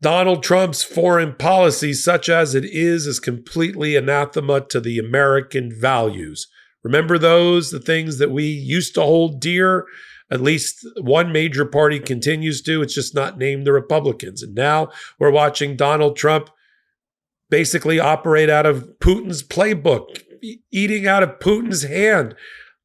Donald Trump's foreign policy, such as it is completely anathema to the American values. Remember those, the things that we used to hold dear? At least one major party continues to. It's just not named the Republicans. And now we're watching Donald Trump basically operate out of Putin's playbook, eating out of Putin's hand.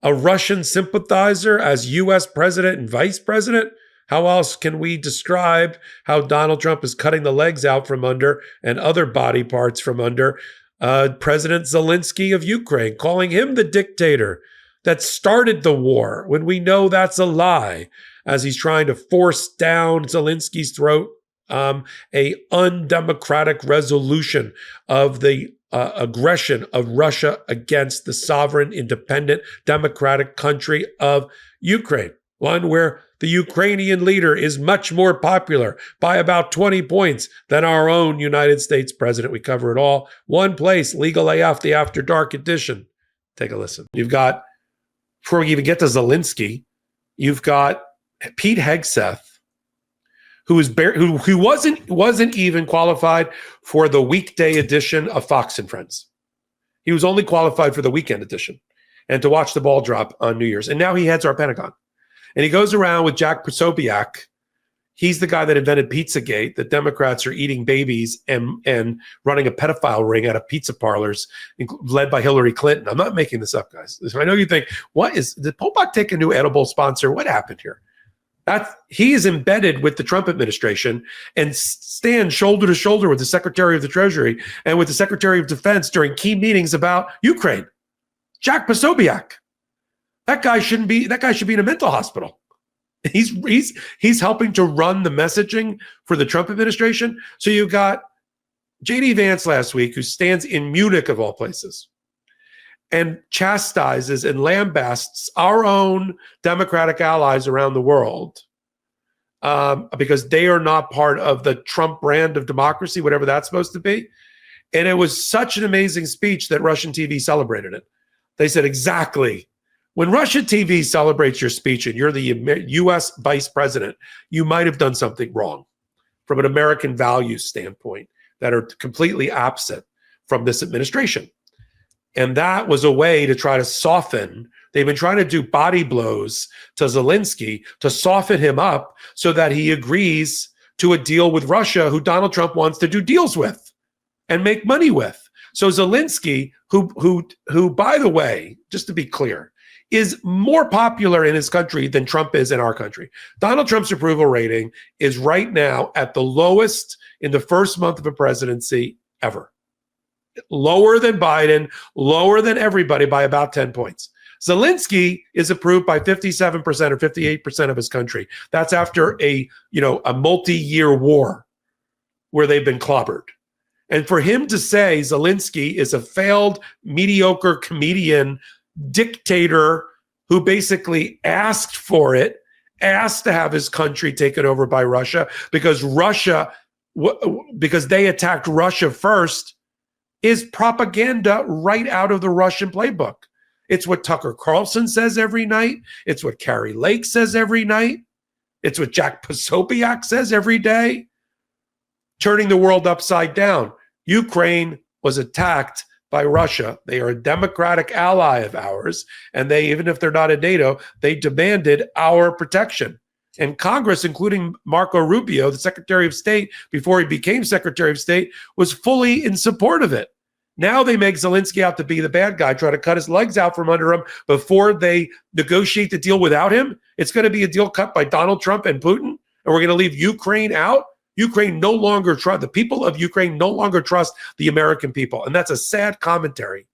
A Russian sympathizer as U.S. president and vice president? How else can we describe how Donald Trump is cutting the legs out from under and other body parts from under President Zelensky of Ukraine, calling him the dictator that started the war when we know that's a lie, as he's trying to force down Zelensky's throat a undemocratic resolution of the aggression of Russia against the sovereign, independent, democratic country of Ukraine, one where the Ukrainian leader is much more popular by about 20 points than our own United States president. We cover it all. One place, Legal AF, the After Dark edition. Take a listen. You've got, before we even get to Zelensky, you've got Pete Hegseth, who wasn't even qualified for the weekday edition of Fox and Friends. He was only qualified for the weekend edition and to watch the ball drop on New Year's. And now he heads our Pentagon. And he goes around with Jack Posobiec. He's the guy that invented Pizzagate, that Democrats are eating babies and running a pedophile ring out of pizza parlors led by Hillary Clinton. I'm not making this up, guys. I know you think, did Popok take a new edible sponsor? What happened here? He is embedded with the Trump administration and stands shoulder to shoulder with the Secretary of the Treasury and with the Secretary of Defense during key meetings about Ukraine. Jack Posobiec. That guy should be in a mental hospital. He's helping to run the messaging for the Trump administration. So you've got J.D. Vance last week, who stands in Munich of all places and chastises and lambasts our own Democratic allies around the world because they are not part of the Trump brand of democracy, whatever that's supposed to be. And it was such an amazing speech that Russian TV celebrated it. They said, exactly. When Russian TV celebrates your speech and you're the U.S. vice president, you might have done something wrong from an American values standpoint that are completely absent from this administration. And that was a way to try to soften. They've been trying to do body blows to Zelensky to soften him up so that he agrees to a deal with Russia, who Donald Trump wants to do deals with and make money with. So Zelensky, who by the way, just to be clear, is more popular in his country than Trump is in our country. Donald Trump's approval rating is right now at the lowest in the first month of a presidency ever. Lower than Biden, lower than everybody by about 10 points. Zelensky is approved by 57% or 58% of his country. That's after a multi-year war where they've been clobbered. And for him to say Zelensky is a failed, mediocre comedian dictator who basically asked for it, asked to have his country taken over by Russia because they attacked Russia first, is propaganda right out of the Russian playbook. It's what Tucker Carlson says every night. It's what Carrie Lake says every night. It's what Jack Posobiec says every day. Turning the world upside down. Ukraine was attacked by Russia. They are a democratic ally of ours, and they, even if they're not in NATO, they demanded our protection. And Congress, including Marco Rubio, the Secretary of State, before he became Secretary of State, was fully in support of it. Now they make Zelensky out to be the bad guy, try to cut his legs out from under him before they negotiate the deal without him. It's going to be a deal cut by Donald Trump and Putin, and we're going to leave Ukraine out. Ukraine no longer trust, the people of Ukraine no longer trust the American people. And that's a sad commentary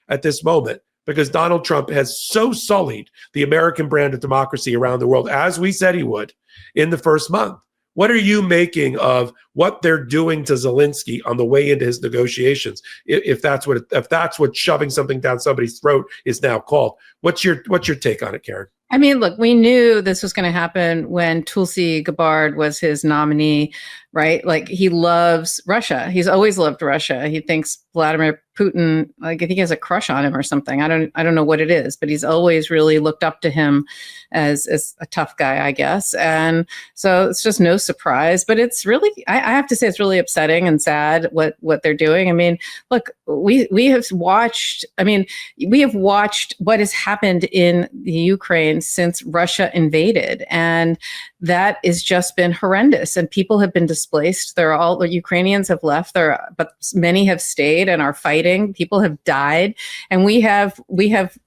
at this moment, because Donald Trump has so sullied the American brand of democracy around the world, as we said he would in the first month. What are you making of what they're doing to Zelensky on the way into his negotiations? If that's what shoving something down somebody's throat is now called. What's your take on it, Karen? I mean, look, we knew this was going to happen when Tulsi Gabbard was his nominee, right? Like, he loves Russia. He's always loved Russia. He thinks Vladimir Putin, like, I think he has a crush on him or something. I don't know what it is, but he's always really looked up to him as a tough guy, I guess. And so it's just no surprise, but it's really, I I have to say it's really upsetting and sad what they're doing. I mean, look, we have watched. I mean, we have watched what has happened in the Ukraine since Russia invaded, and that has just been horrendous. And people have been displaced. The Ukrainians have left there, but many have stayed and are fighting. People have died, and we have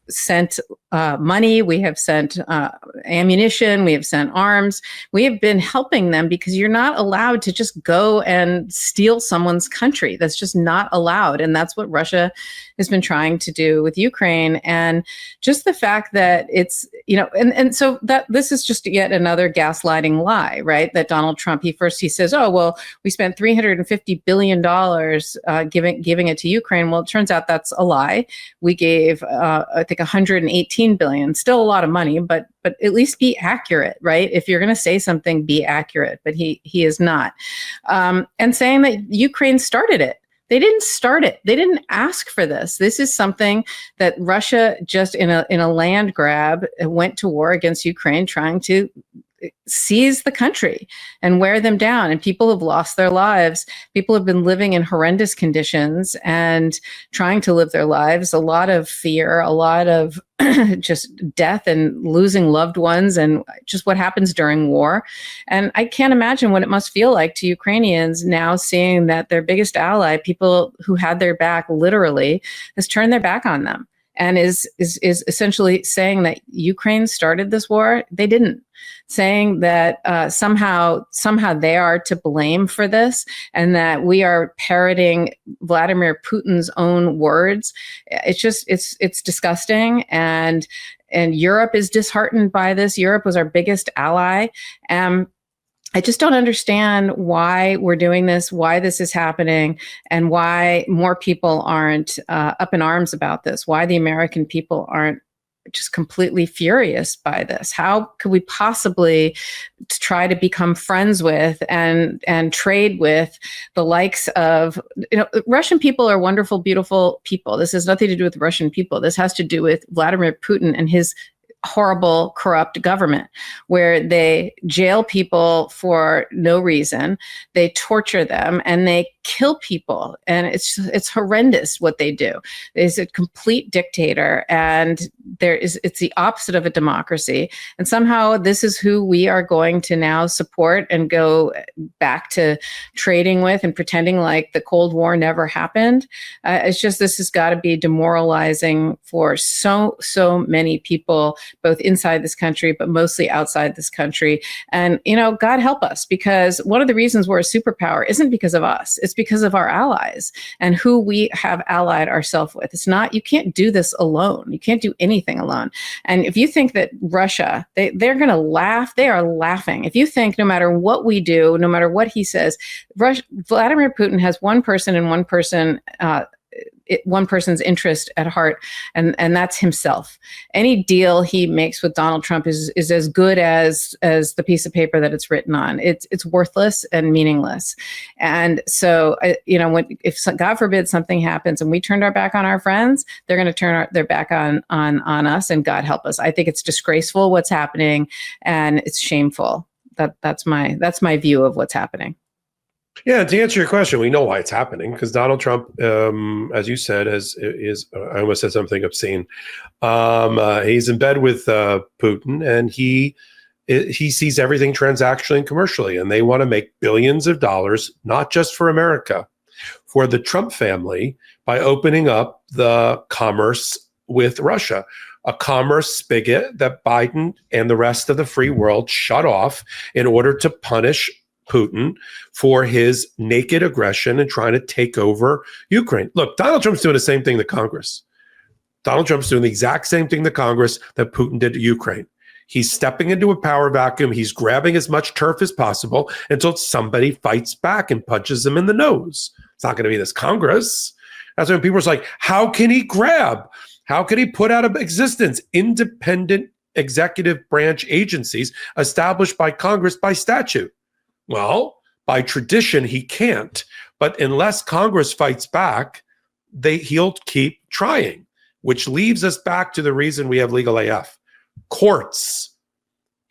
sent money, we have sent ammunition, we have sent arms. We have been helping them because you're not allowed to just go and steal someone's country. That's just not allowed. And that's what Russia has been trying to do with Ukraine. And just the fact that it's, and so that this is just yet another gaslighting lie, right? That Donald Trump, he says, oh, well, we spent $350 billion giving it to Ukraine. Well, it turns out that's a lie. We gave, I think, 118 billion, still a lot of money, but at least be accurate, right? If you're going to say something, be accurate. But he is not. And saying that Ukraine started it. They didn't start it. They didn't ask for this. This is something that Russia just in a land grab went to war against Ukraine, trying to seize the country and wear them down. And people have lost their lives. People have been living in horrendous conditions and trying to live their lives. A lot of fear, a lot of just death and losing loved ones, and just what happens during war. And I can't imagine what it must feel like to Ukrainians now, seeing that their biggest ally, people who had their back literally, has turned their back on them and is essentially saying that Ukraine started this war. They didn't. Saying that somehow they are to blame for this, and that we are parroting Vladimir Putin's own words. It's disgusting, and Europe is disheartened by this. Europe was our biggest ally. I just don't understand why we're doing this, why this is happening, and why more people aren't up in arms about this, why the American people aren't just completely furious by this. How could we possibly try to become friends with and trade with the likes of, Russian people are wonderful, beautiful people. This has nothing to do with Russian people. This has to do with Vladimir Putin and his horrible, corrupt government, where they jail people for no reason, they torture them, and they kill people. And it's horrendous what they do. It's a complete dictator, and it's the opposite of a democracy. And somehow this is who we are going to now support and go back to trading with and pretending like the Cold War never happened. It's just, this has got to be demoralizing for so many people, both inside this country, but mostly outside this country. And, God help us, because one of the reasons we're a superpower isn't because of us. It's because of our allies and who we have allied ourselves with. It's not, you can't do this alone. You can't do anything alone. And if you think that Russia, they're going to laugh, they are laughing. If you think no matter what we do, no matter what he says, Vladimir Putin has one person and one person's interest at heart, and that's himself. Any deal he makes with Donald Trump is as good as the piece of paper that it's written on. It's worthless and meaningless. And so, if God forbid something happens and we turned our back on our friends, they're going to turn their back on us, and God help us. I think it's disgraceful what's happening, and it's shameful. That's my view of what's happening. Yeah, to answer your question, we know why it's happening, because Donald Trump, as you said, I almost said something obscene. He's in bed with Putin, and he sees everything transactionally and commercially, and they want to make billions of dollars, not just for America, for the Trump family, by opening up the commerce with Russia. A commerce spigot that Biden and the rest of the free world shut off in order to punish Putin for his naked aggression and trying to take over Ukraine. Look, Donald Trump's doing the same thing to Congress. Donald Trump's doing the exact same thing to Congress that Putin did to Ukraine. He's stepping into a power vacuum. He's grabbing as much turf as possible until somebody fights back and punches him in the nose. It's not going to be this Congress. That's when people are like, how can he grab? How can he put out of existence independent executive branch agencies established by Congress by statute? Well, by tradition, he can't. But unless Congress fights back, he'll keep trying, which leaves us back to the reason we have legal AF. Courts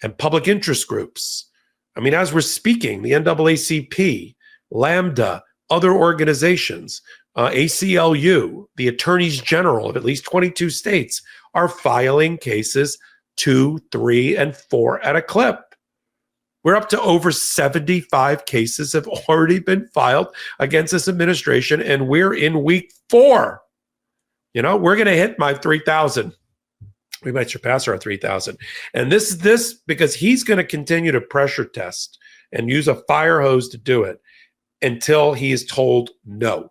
and public interest groups. I mean, as we're speaking, the NAACP Lambda, other organizations, ACLU, the attorneys general of at least 22 states are filing cases 2, 3, and 4 at a clip. We're up to over 75 cases have already been filed against this administration, and we're in week 4. You know, we're going to hit my 3,000. We might surpass our 3,000. And this because he's going to continue to pressure test and use a fire hose to do it until he is told no,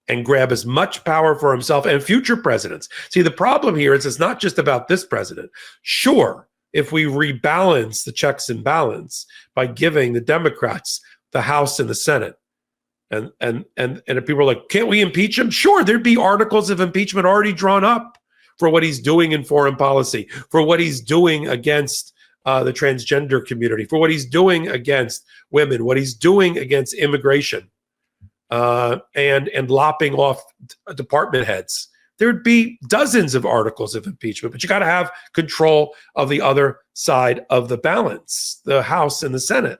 and grab as much power for himself and future presidents. See, the problem here is it's not just about this president. Sure, if we rebalance the checks and balance by giving the Democrats the House and the Senate, and if people are like, can't we impeach him? Sure, there'd be articles of impeachment already drawn up for what he's doing in foreign policy, for what he's doing against the transgender community, for what he's doing against women, what he's doing against immigration, and lopping off department heads. There'd be dozens of articles of impeachment, but you got to have control of the other side of the balance, the House and the Senate.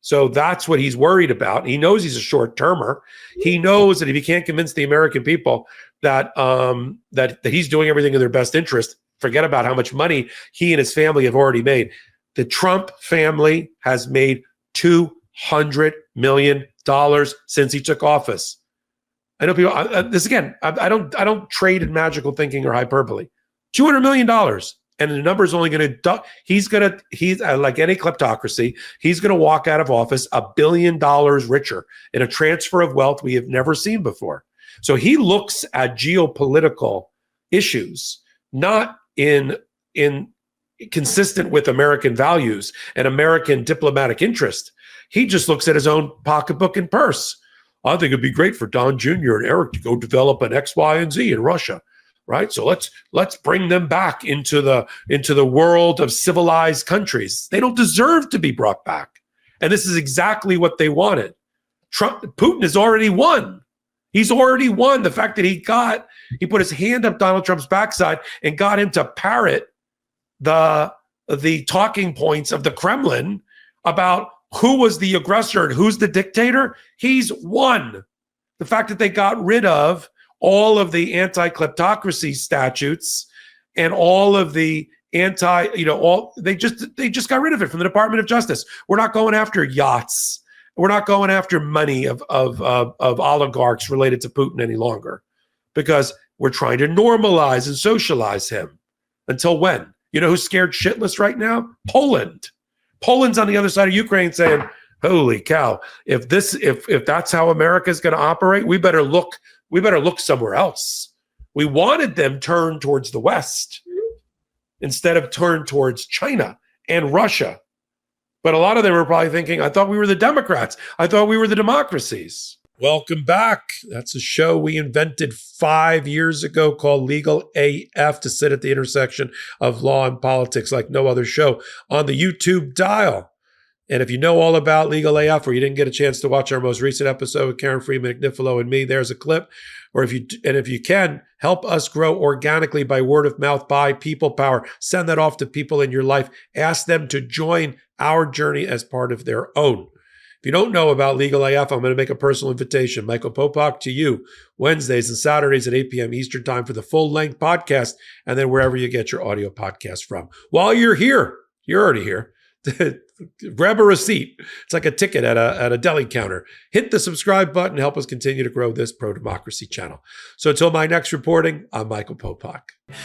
So that's what he's worried about. He knows he's a short-termer. He knows that if he can't convince the American people that that he's doing everything in their best interest, forget about how much money he and his family have already made. The Trump family has made $200 million since he took office. I know people. I don't trade in magical thinking or hyperbole. $200 million, and the number is only going to. He's like any kleptocracy. He's going to walk out of office $1 billion richer in a transfer of wealth we have never seen before. So he looks at geopolitical issues not in consistent with American values and American diplomatic interest. He just looks at his own pocketbook and purse. I think it'd be great for Don Jr. and Eric to go develop an X, Y, and Z in Russia, right? So let's bring them back into the world of civilized countries. They don't deserve to be brought back, and this is exactly what they wanted. Putin has already won. He's already won. The fact that he put his hand up Donald Trump's backside and got him to parrot the talking points of the Kremlin about who was the aggressor and who's the dictator. He's won. The fact that they got rid of all of the anti-kleptocracy statutes and all of the they just got rid of it from the Department of Justice. We're not going after yachts. We're not going after money of oligarchs related to Putin any longer, because we're trying to normalize and socialize him. Until when? You know who's scared shitless right now? Poland. Poland's on the other side of Ukraine saying, holy cow, if that's how America's going to operate, we better look somewhere else. We wanted them turned towards the West instead of turned towards China and Russia. But a lot of them are probably thinking, I thought we were the Democrats. I thought we were the democracies. Welcome back. That's a show we invented 5 years ago called Legal AF, to sit at the intersection of law and politics like no other show on the YouTube dial. And if you know all about Legal AF, or you didn't get a chance to watch our most recent episode with Karen Friedman Agnifilo and me, there's a clip. Or if you can, help us grow organically by word of mouth, by people power. Send that off to people in your life. Ask them to join our journey as part of their own. If you don't know about Legal AF, I'm going to make a personal invitation. Michael Popok to you, Wednesdays and Saturdays at 8 p.m. Eastern Time for the full-length podcast, and then wherever you get your audio podcast from. While you're here, you're already here, grab a receipt. It's like a ticket at a deli counter. Hit the subscribe button. Help us continue to grow this pro-democracy channel. So until my next reporting, I'm Michael Popok.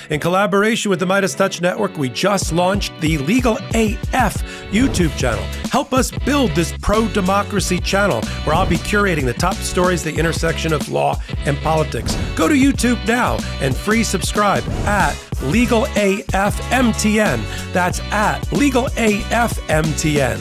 In collaboration with the Midas Touch Network, we just launched the Legal AF YouTube channel. Help us build this pro-democracy channel where I'll be curating the top stories, the intersection of law and politics. Go to YouTube now and free subscribe at Legal AF MTN. That's at Legal AF MTN.